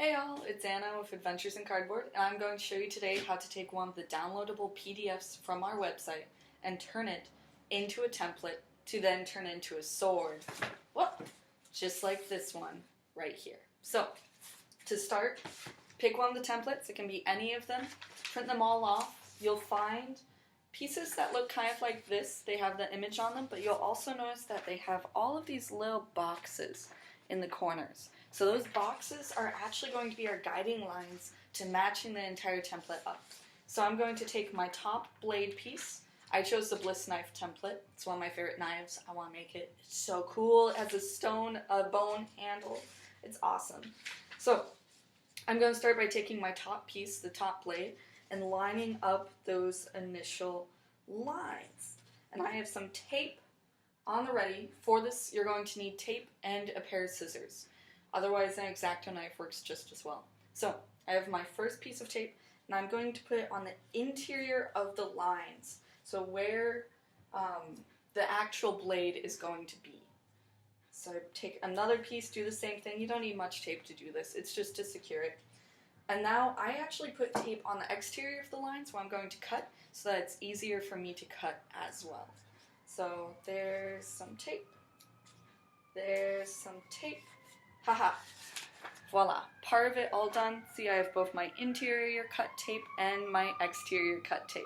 Hey y'all, it's Anna with Adventures in Cardboard, and I'm going to show you today how to take one of the downloadable PDFs from our website and turn it into a template to then turn into a sword. Well, just like this one right here. So, to start, pick one of the templates. It can be any of them. Print them all off. You'll find pieces that look kind of like this. They have the image on them, but you'll also notice that they have all of these little boxes in the corners. So those boxes are actually going to be our guiding lines to matching the entire template up. So I'm going to take my top blade piece. I chose the Bliss knife template. It's one of my favorite knives. I want to make it. It's so cool. It has a bone handle. It's awesome. So I'm going to start by taking my top piece, the top blade, and lining up those initial lines. And I have some tape on the ready. For this, you're going to need tape and a pair of scissors. Otherwise, an X-Acto knife works just as well. So, I have my first piece of tape, and I'm going to put it on the interior of the lines. So where the actual blade is going to be. So take another piece, do the same thing. You don't need much tape to do this. It's just to secure it. And now I actually put tape on the exterior of the lines where I'm going to cut so that it's easier for me to cut as well. So there's some tape. There's some tape. Haha. Voila. Part of it all done. See, I have both my interior cut tape and my exterior cut tape.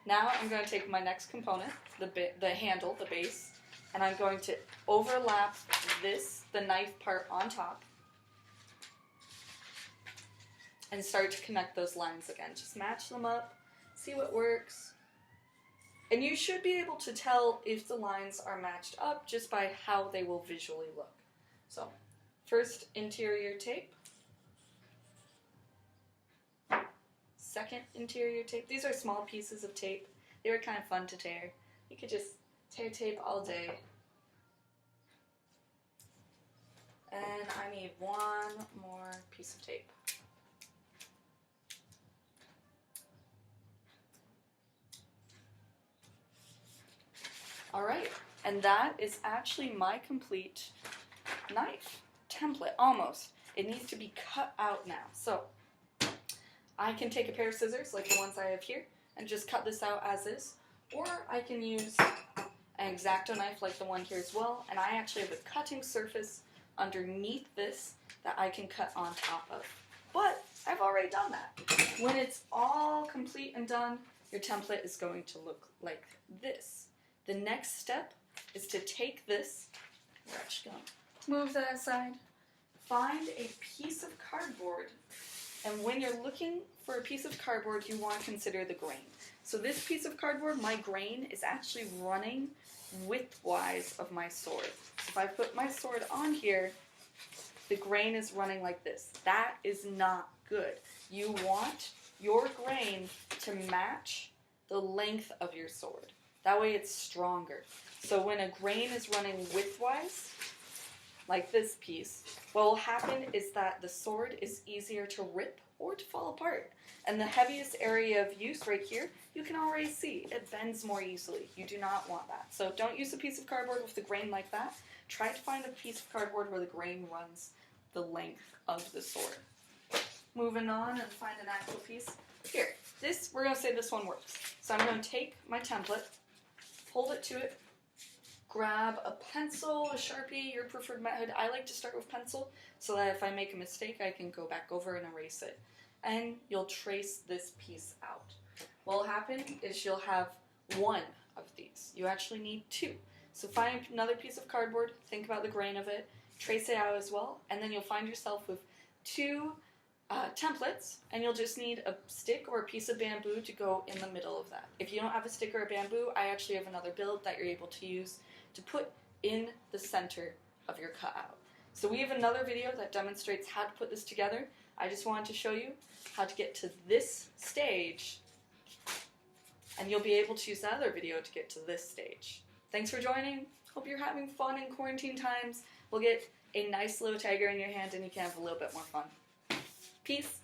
Now I'm going to take my next component, the handle, the base, and I'm going to overlap the knife part on top and start to connect those lines again. Just match them up, see what works. And you should be able to tell if the lines are matched up just by how they will visually look. So, first interior tape. Second interior tape. These are small pieces of tape. They were kind of fun to tear. You could just tear tape all day. And I need one more piece of tape. Alright, and that is actually my complete knife template, almost. It needs to be cut out now. So, I can take a pair of scissors, like the ones I have here, and just cut this out as is. Or I can use an X-Acto knife like the one here as well, and I actually have a cutting surface underneath this that I can cut on top of. But I've already done that. When it's all complete and done, your template is going to look like this. The next step is to take this, we're actually going to move that aside, find a piece of cardboard, and when you're looking for a piece of cardboard, you want to consider the grain. So this piece of cardboard, my grain, is actually running widthwise of my sword. If I put my sword on here, the grain is running like this. That is not good. You want your grain to match the length of your sword. That way it's stronger. So when a grain is running widthwise, like this piece, what will happen is that the sword is easier to rip or to fall apart. And the heaviest area of use right here, you can already see, it bends more easily. You do not want that. So don't use a piece of cardboard with the grain like that. Try to find a piece of cardboard where the grain runs the length of the sword. Moving on and find an actual piece. Here, we're going to say this one works. So I'm going to take my template, hold it to it, grab a pencil, a Sharpie, your preferred method. I like to start with pencil so that if I make a mistake, I can go back over and erase it. And you'll trace this piece out. What will happen is you'll have one of these. You actually need two. So find another piece of cardboard, think about the grain of it, trace it out as well, and then you'll find yourself with two templates, and you'll just need a stick or a piece of bamboo to go in the middle of that. If you don't have a stick or a bamboo, I actually have another build that you're able to use to put in the center of your cutout. So we have another video that demonstrates how to put this together. I just wanted to show you how to get to this stage, and you'll be able to use that other video to get to this stage. Thanks for joining. Hope you're having fun in quarantine times. We'll get a nice little tiger in your hand and you can have a little bit more fun. Peace.